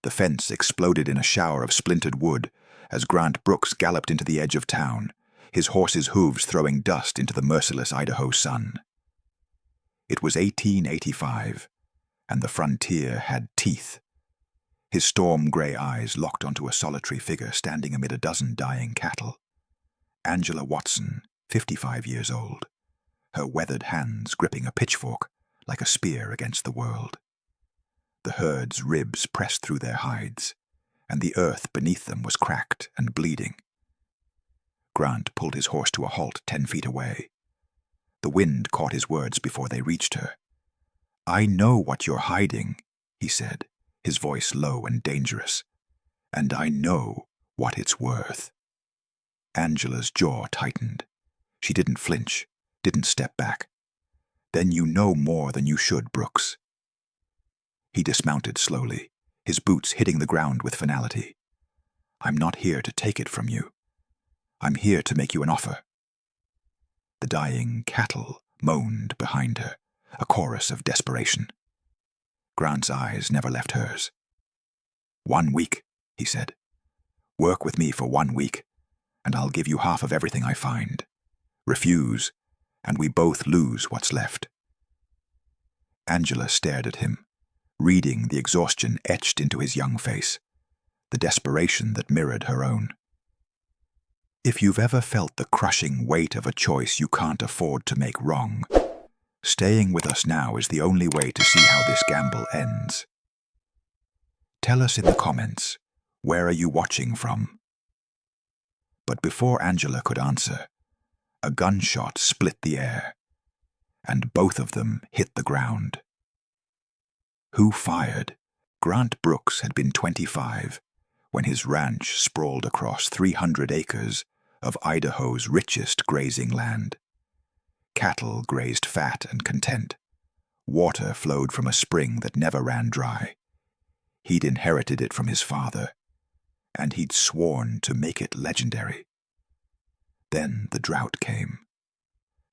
The fence exploded in a shower of splintered wood as Grant Brooks galloped into the edge of town, his horse's hooves throwing dust into the merciless Idaho sun. It was 1885, and the frontier had teeth. His storm-gray eyes locked onto a solitary figure standing amid a dozen dying cattle. Angela Watson, 55 years old, her weathered hands gripping a pitchfork like a spear against the world. The herd's ribs pressed through their hides, and the earth beneath them was cracked and bleeding. Grant pulled his horse to a halt 10 feet away. The wind caught his words before they reached her. "I know what you're hiding," he said, his voice low and dangerous. "And I know what it's worth." Angela's jaw tightened. She didn't flinch, didn't step back. "Then you know more than you should, Brooks." He dismounted slowly, his boots hitting the ground with finality. "I'm not here to take it from you. I'm here to make you an offer." The dying cattle moaned behind her, a chorus of desperation. Grant's eyes never left hers. "1 week," he said. "Work with me for 1 week, and I'll give you half of everything I find. Refuse, and we both lose what's left." Angela stared at him, reading the exhaustion etched into his young face, the desperation that mirrored her own. If you've ever felt the crushing weight of a choice you can't afford to make wrong, staying with us now is the only way to see how this gamble ends. Tell us in the comments, where are you watching from? But before Angela could answer, a gunshot split the air, and both of them hit the ground. Who fired? Grant Brooks had been 25 when his ranch sprawled across 300 acres of Idaho's richest grazing land. Cattle grazed fat and content. Water flowed from a spring that never ran dry. He'd inherited it from his father, and he'd sworn to make it legendary. Then the drought came.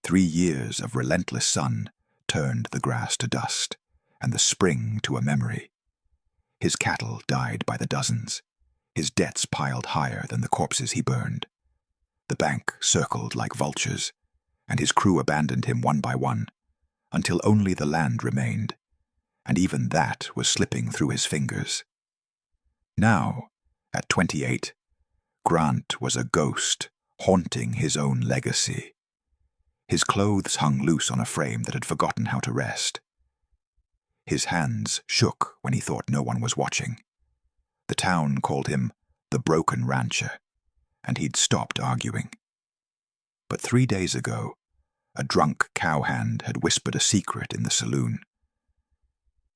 3 years of relentless sun turned the grass to dust, and the spring to a memory. His cattle died by the dozens, his debts piled higher than the corpses he burned. The bank circled like vultures, and his crew abandoned him one by one, until only the land remained, and even that was slipping through his fingers. Now, at 28, Grant was a ghost, haunting his own legacy. His clothes hung loose on a frame that had forgotten how to rest. His hands shook when he thought no one was watching. The town called him the Broken Rancher, and he'd stopped arguing. But 3 days ago, a drunk cowhand had whispered a secret in the saloon.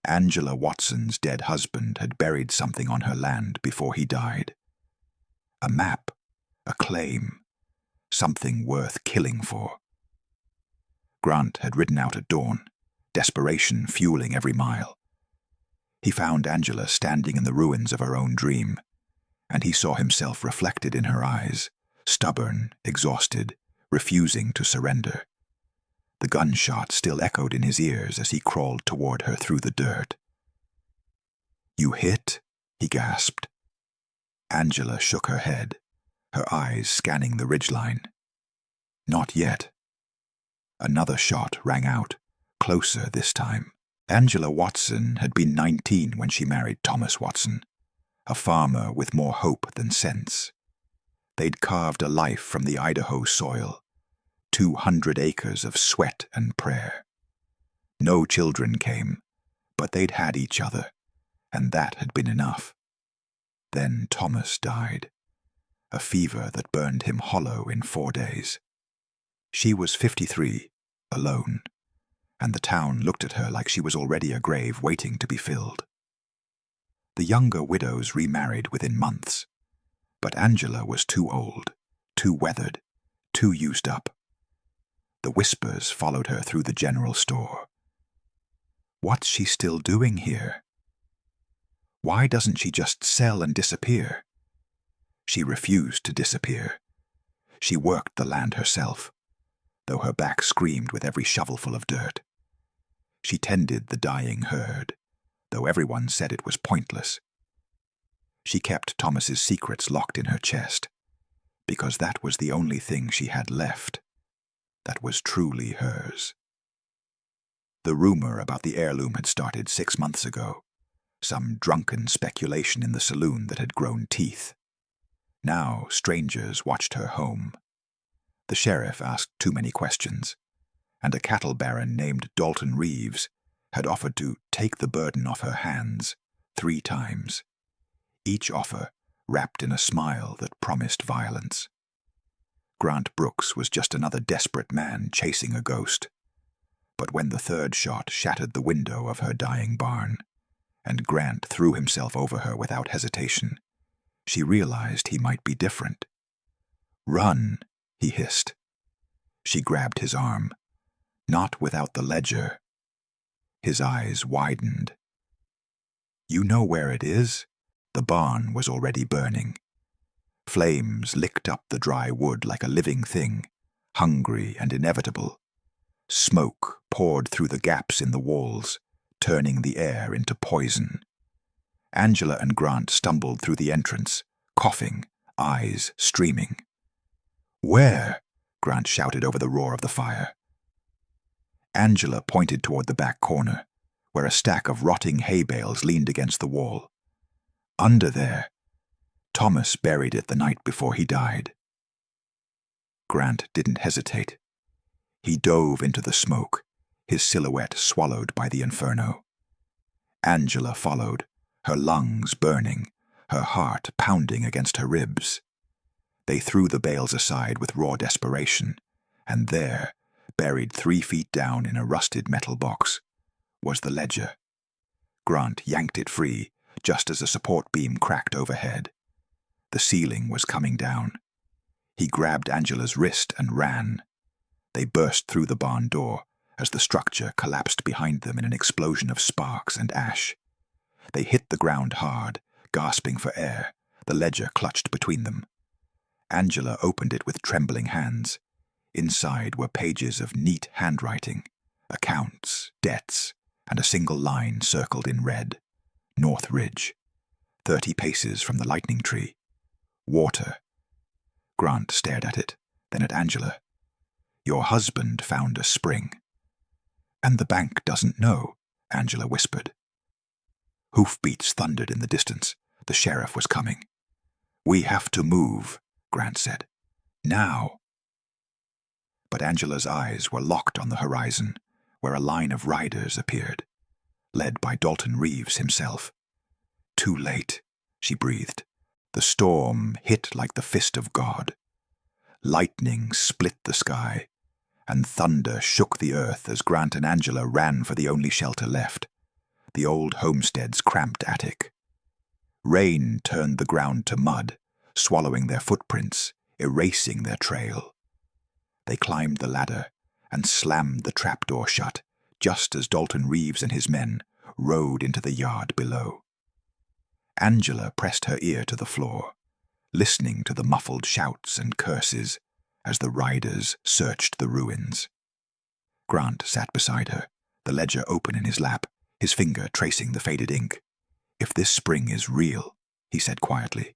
Angela Watson's dead husband had buried something on her land before he died. A map, a claim, something worth killing for. Grant had ridden out at dawn, desperation fueling every mile. He found Angela standing in the ruins of her own dream, and he saw himself reflected in her eyes, stubborn, exhausted, refusing to surrender. The gunshot still echoed in his ears as he crawled toward her through the dirt. "You hit?" he gasped. Angela shook her head, her eyes scanning the ridgeline. "Not yet." Another shot rang out, closer this time. Angela Watson had been 19 when she married Thomas Watson, a farmer with more hope than sense. They'd carved a life from the Idaho soil, 200 acres of sweat and prayer. No children came, but they'd had each other, and that had been enough. Then Thomas died, a fever that burned him hollow in 4 days. She was 53, alone, and the town looked at her like she was already a grave waiting to be filled. The younger widows remarried within months, but Angela was too old, too weathered, too used up. The whispers followed her through the general store. What's she still doing here? Why doesn't she just sell and disappear? She refused to disappear. She worked the land herself, though her back screamed with every shovelful of dirt. She tended the dying herd, though everyone said it was pointless. She kept Thomas's secrets locked in her chest, because that was the only thing she had left that was truly hers. The rumor about the heirloom had started 6 months ago, some drunken speculation in the saloon that had grown teeth. Now strangers watched her home. The sheriff asked too many questions, and a cattle baron named Dalton Reeves had offered to take the burden off her hands 3 times, each offer wrapped in a smile that promised violence. Grant Brooks was just another desperate man chasing a ghost. But when the 3rd shot shattered the window of her dying barn, and Grant threw himself over her without hesitation, she realized he might be different. "Run," he hissed. She grabbed his arm. "Not without the ledger." His eyes widened. "You know where it is?" The barn was already burning. Flames licked up the dry wood like a living thing, hungry and inevitable. Smoke poured through the gaps in the walls, turning the air into poison. Angela and Grant stumbled through the entrance, coughing, eyes streaming. "Where?" Grant shouted over the roar of the fire. Angela pointed toward the back corner, where a stack of rotting hay bales leaned against the wall. "Under there. Thomas buried it the night before he died." Grant didn't hesitate. He dove into the smoke, his silhouette swallowed by the inferno. Angela followed, her lungs burning, her heart pounding against her ribs. They threw the bales aside with raw desperation, and there, buried 3 feet down in a rusted metal box, was the ledger. Grant yanked it free, just as a support beam cracked overhead. The ceiling was coming down. He grabbed Angela's wrist and ran. They burst through the barn door as the structure collapsed behind them in an explosion of sparks and ash. They hit the ground hard, gasping for air, the ledger clutched between them. Angela opened it with trembling hands. Inside were pages of neat handwriting, accounts, debts, and a single line circled in red. North Ridge, 30 paces from the lightning tree. Water. Grant stared at it, then at Angela. "Your husband found a spring." "And the bank doesn't know," Angela whispered. Hoofbeats thundered in the distance. The sheriff was coming. "We have to move," Grant said. "Now." But Angela's eyes were locked on the horizon, where a line of riders appeared, led by Dalton Reeves himself. "Too late," she breathed. The storm hit like the fist of God. Lightning split the sky, and thunder shook the earth as Grant and Angela ran for the only shelter left, the old homestead's cramped attic. Rain turned the ground to mud, swallowing their footprints, erasing their trail. They climbed the ladder and slammed the trapdoor shut, just as Dalton Reeves and his men rode into the yard below. Angela pressed her ear to the floor, listening to the muffled shouts and curses as the riders searched the ruins. Grant sat beside her, the ledger open in his lap, his finger tracing the faded ink. "If this spring is real," he said quietly,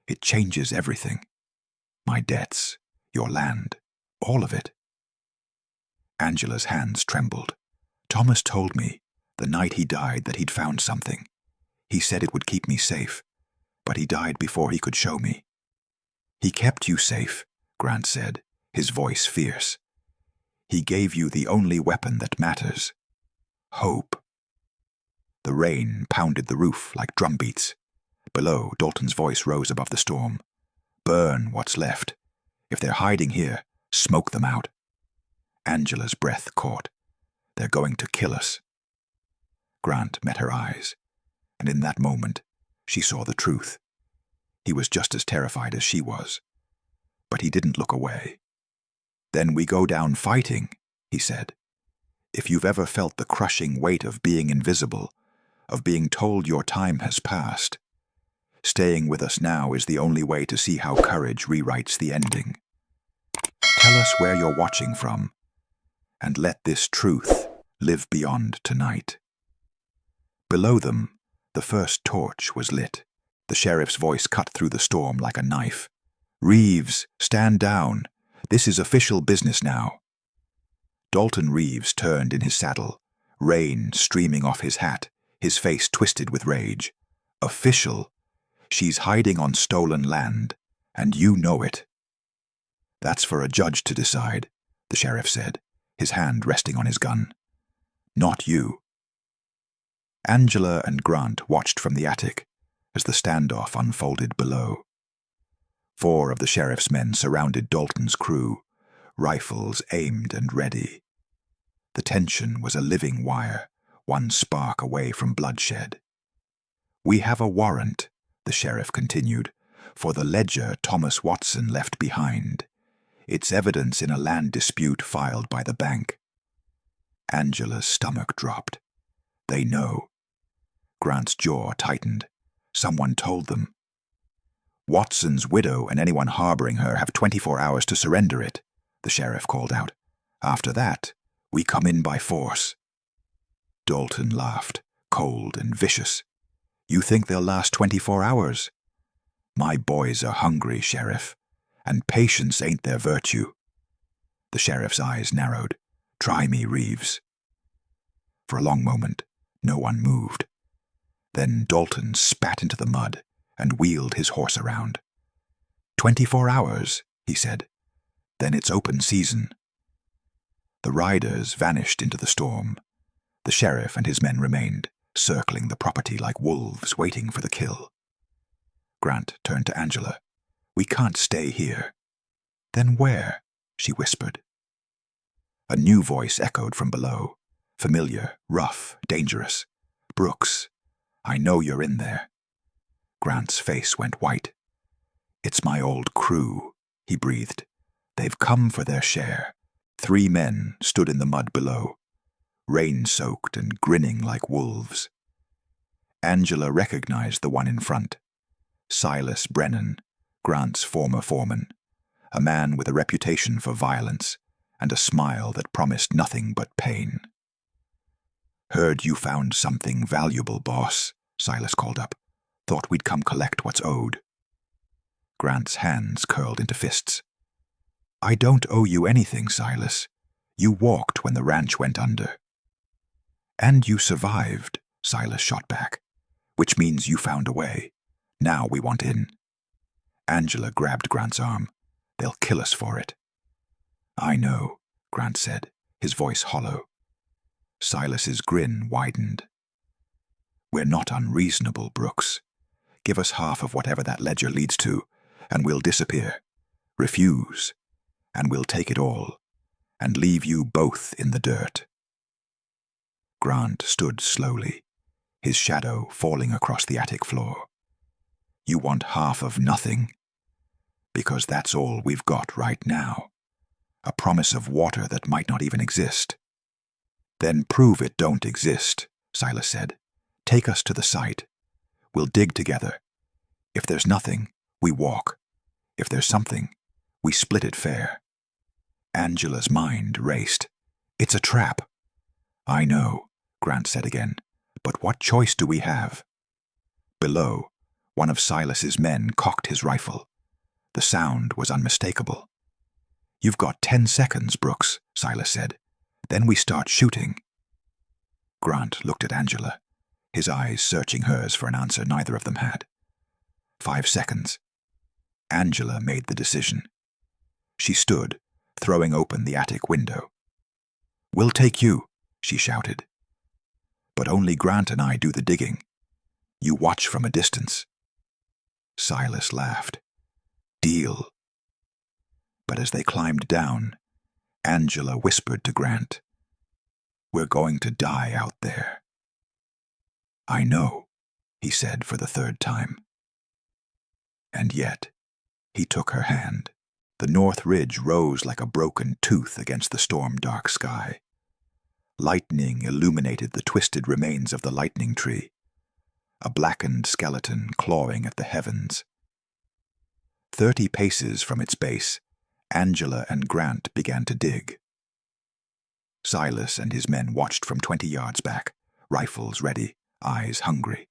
"it changes everything. My debts, your land, all of it." Angela's hands trembled. "Thomas told me, the night he died, that he'd found something. He said it would keep me safe, but he died before he could show me." "He kept you safe," Grant said, his voice fierce. "He gave you the only weapon that matters. Hope." The rain pounded the roof like drumbeats. Below, Dalton's voice rose above the storm. "Burn what's left. If they're hiding here, smoke them out." Angela's breath caught. "They're going to kill us." Grant met her eyes, and in that moment, she saw the truth. He was just as terrified as she was, but he didn't look away. "Then we go down fighting," he said. "If you've ever felt the crushing weight of being invisible, of being told your time has passed, staying with us now is the only way to see how courage rewrites the ending. Tell us where you're watching from, and let this truth live beyond tonight." Below them, the first torch was lit. The sheriff's voice cut through the storm like a knife. "Reeves, stand down. This is official business now." Dalton Reeves turned in his saddle, rain streaming off his hat, his face twisted with rage. "Official? She's hiding on stolen land, and you know it." "That's for a judge to decide," the sheriff said, his hand resting on his gun. "Not you." Angela and Grant watched from the attic as the standoff unfolded below. 4 of the sheriff's men surrounded Dalton's crew, rifles aimed and ready. The tension was a living wire, one spark away from bloodshed. "We have a warrant," the sheriff continued, "for the ledger Thomas Watson left behind. It's evidence in a land dispute filed by the bank." Angela's stomach dropped. "They know." Grant's jaw tightened. "Someone told them." "Watson's widow and anyone harboring her have 24 hours to surrender it," the sheriff called out. "After that, we come in by force." Dalton laughed, cold and vicious. "You think they'll last 24 hours? My boys are hungry, Sheriff, and patience ain't their virtue." The sheriff's eyes narrowed. "Try me, Reeves." For a long moment, no one moved. Then Dalton spat into the mud and wheeled his horse around. 24 hours, he said. "Then it's open season." The riders vanished into the storm. The sheriff and his men remained, circling the property like wolves waiting for the kill. Grant turned to Angela. "We can't stay here." "Then where?" she whispered. A new voice echoed from below, familiar, rough, dangerous. "Brooks, I know you're in there." Grant's face went white. "It's my old crew," he breathed. "They've come for their share." 3 men stood in the mud below, rain-soaked and grinning like wolves. Angela recognized the one in front. Silas Brennan, Grant's former foreman, a man with a reputation for violence and a smile that promised nothing but pain. "Heard you found something valuable, boss," Silas called up. "Thought we'd come collect what's owed." Grant's hands curled into fists. "I don't owe you anything, Silas. You walked when the ranch went under." "And you survived," Silas shot back, "which means you found a way. Now we want in." Angela grabbed Grant's arm. "They'll kill us for it." "I know," Grant said, his voice hollow. Silas's grin widened. "We're not unreasonable, Brooks. Give us half of whatever that ledger leads to, and we'll disappear. Refuse, and we'll take it all, and leave you both in the dirt." Grant stood slowly, his shadow falling across the attic floor. "You want half of nothing? Because that's all we've got right now. A promise of water that might not even exist." "Then prove it don't exist," Silas said. "Take us to the site. We'll dig together. If there's nothing, we walk. If there's something, we split it fair." Angela's mind raced. "It's a trap." "I know," Grant said again, "but what choice do we have?" Below, one of Silas's men cocked his rifle. The sound was unmistakable. "You've got 10 seconds, Brooks," Silas said. "Then we start shooting." Grant looked at Angela, his eyes searching hers for an answer neither of them had. 5 seconds. Angela made the decision. She stood, throwing open the attic window. "We'll take you," she shouted. "But only Grant and I do the digging. You watch from a distance." Silas laughed. "Deal." But as they climbed down, Angela whispered to Grant, "We're going to die out there." "I know," he said for the 3rd time. And yet, he took her hand. The north ridge rose like a broken tooth against the storm-dark sky. Lightning illuminated the twisted remains of the lightning tree, a blackened skeleton clawing at the heavens. 30 paces from its base, Angela and Grant began to dig. Silas and his men watched from 20 yards back, rifles ready, eyes hungry.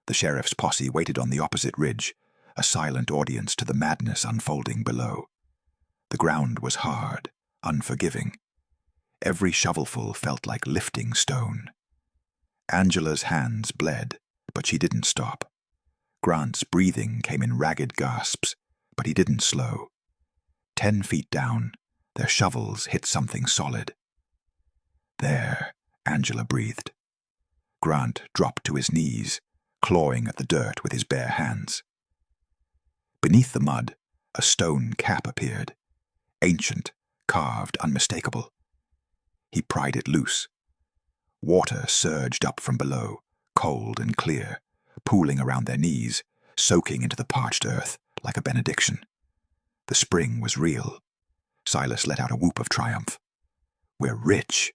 The sheriff's posse waited on the opposite ridge, a silent audience to the madness unfolding below. The ground was hard, unforgiving. Every shovelful felt like lifting stone. Angela's hands bled, but she didn't stop. Grant's breathing came in ragged gasps, but he didn't slow. 10 feet down, their shovels hit something solid. There, Angela breathed. Grant dropped to his knees, clawing at the dirt with his bare hands. Beneath the mud, a stone cap appeared, ancient, carved, unmistakable. He pried it loose. Water surged up from below, cold and clear, pooling around their knees, soaking into the parched earth like a benediction. The spring was real. Silas let out a whoop of triumph. "We're rich."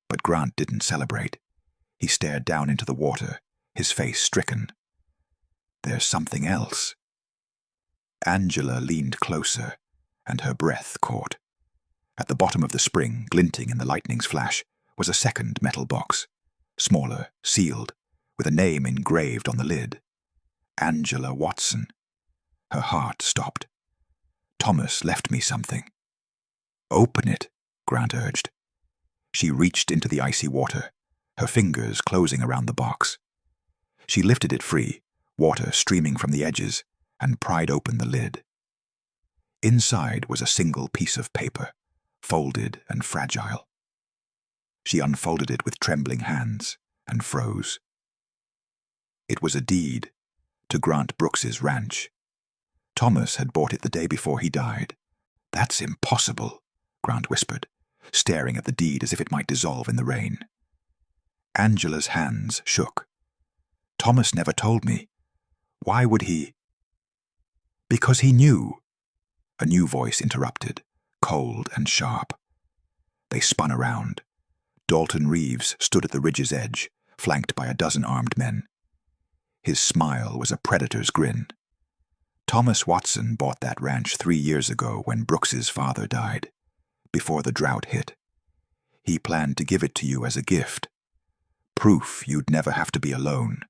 But Grant didn't celebrate. He stared down into the water, his face stricken. "There's something else." Angela leaned closer, and her breath caught. At the bottom of the spring, glinting in the lightning's flash, was a second metal box, smaller, sealed, with a name engraved on the lid. Angela Watson. Her heart stopped. "Thomas left me something." "Open it," Grant urged. She reached into the icy water, her fingers closing around the box. She lifted it free, water streaming from the edges, and pried open the lid. Inside was a single piece of paper, folded and fragile. She unfolded it with trembling hands and froze. It was a deed to Grant Brooks's ranch. Thomas had bought it the day before he died. "That's impossible," Grant whispered, staring at the deed as if it might dissolve in the rain. Angela's hands shook. "Thomas never told me. Why would he?" "Because he knew." A new voice interrupted, cold and sharp. They spun around. Dalton Reeves stood at the ridge's edge, flanked by a dozen armed men. His smile was a predator's grin. "Thomas Watson bought that ranch 3 years ago when Brooks's father died, before the drought hit. He planned to give it to you as a gift. Proof you'd never have to be alone,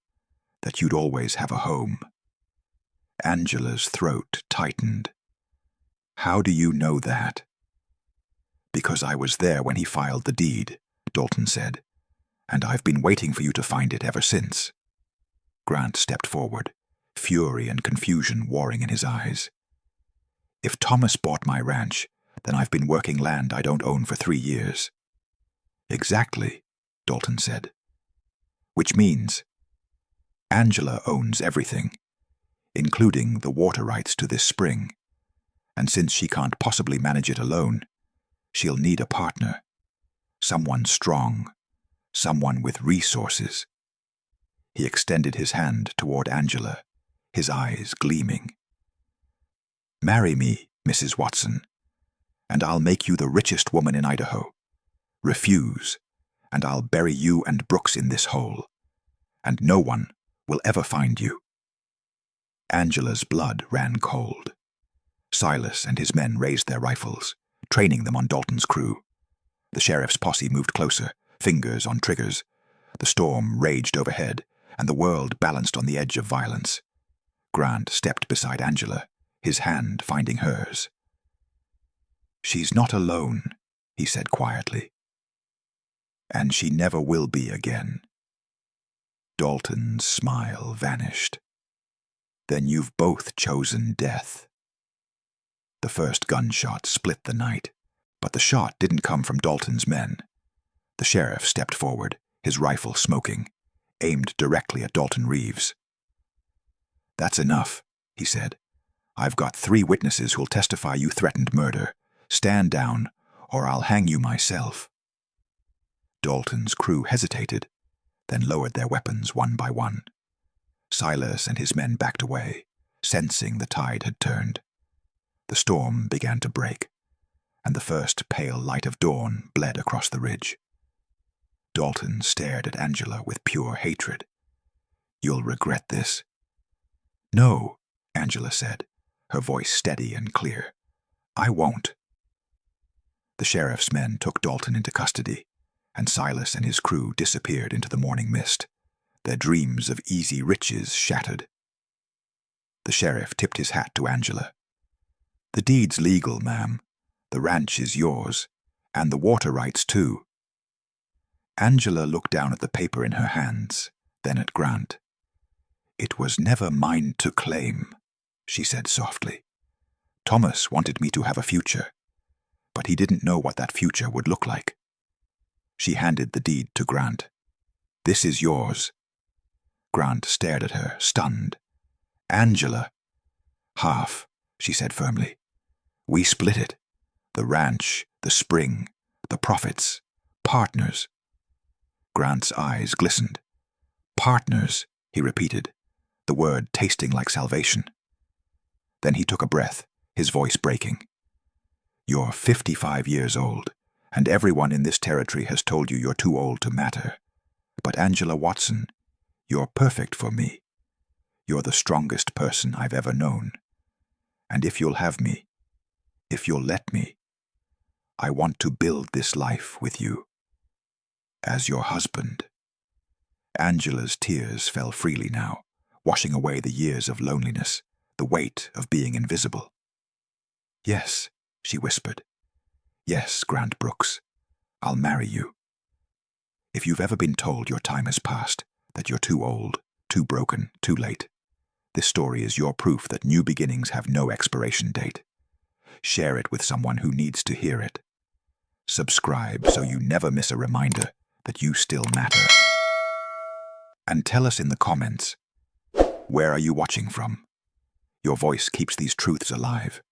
that you'd always have a home." Angela's throat tightened. "How do you know that?" "Because I was there when he filed the deed," Dalton said, "and I've been waiting for you to find it ever since." Grant stepped forward, fury and confusion warring in his eyes. "If Thomas bought my ranch, then I've been working land I don't own for 3 years." "Exactly," Dalton said. "Which means Angela owns everything, including the water rights to this spring, and since she can't possibly manage it alone, she'll need a partner, someone strong, someone with resources." He extended his hand toward Angela, his eyes gleaming. "Marry me, Mrs. Watson, and I'll make you the richest woman in Idaho. Refuse, and I'll bury you and Brooks in this hole, and no one will ever find you." Angela's blood ran cold. Silas and his men raised their rifles, training them on Dalton's crew. The sheriff's posse moved closer, fingers on triggers. The storm raged overhead, and the world balanced on the edge of violence. Grant stepped beside Angela, his hand finding hers. "She's not alone," he said quietly. "And she never will be again." Dalton's smile vanished. "Then you've both chosen death." The first gunshot split the night, but the shot didn't come from Dalton's men. The sheriff stepped forward, his rifle smoking, aimed directly at Dalton Reeves. "That's enough," he said. "I've got 3 witnesses who'll testify you threatened murder. Stand down, or I'll hang you myself." Dalton's crew hesitated, then lowered their weapons one by one. Silas and his men backed away, sensing the tide had turned. The storm began to break, and the first pale light of dawn bled across the ridge. Dalton stared at Angela with pure hatred. "You'll regret this." "No," Angela said, her voice steady and clear. "I won't." The sheriff's men took Dalton into custody, and Silas and his crew disappeared into the morning mist, their dreams of easy riches shattered. The sheriff tipped his hat to Angela. "The deed's legal, ma'am. The ranch is yours, and the water rights too." Angela looked down at the paper in her hands, then at Grant. "It was never mine to claim," she said softly. "Thomas wanted me to have a future, but he didn't know what that future would look like." She handed the deed to Grant. "This is yours." Grant stared at her, stunned. "Angela." "Half," she said firmly. "We split it. The ranch, the spring, the profits. Partners." Grant's eyes glistened. "Partners," he repeated, the word tasting like salvation. Then he took a breath, his voice breaking. "You're 55 years old, and everyone in this territory has told you you're too old to matter. But Angela Watson, you're perfect for me. You're the strongest person I've ever known. And if you'll have me, if you'll let me, I want to build this life with you. As your husband." Angela's tears fell freely now, washing away the years of loneliness, the weight of being invisible. "Yes," she whispered. "Yes, Grant Brooks, I'll marry you." If you've ever been told your time has passed, that you're too old, too broken, too late, this story is your proof that new beginnings have no expiration date. Share it with someone who needs to hear it. Subscribe so you never miss a reminder that you still matter. And tell us in the comments, where are you watching from? Your voice keeps these truths alive.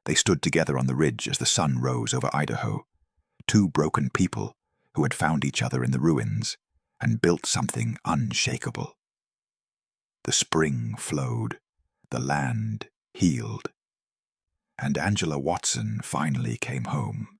They stood together on the ridge as the sun rose over Idaho, two broken people who had found each other in the ruins and built something unshakable. The spring flowed, the land healed, and Angela Watson finally came home.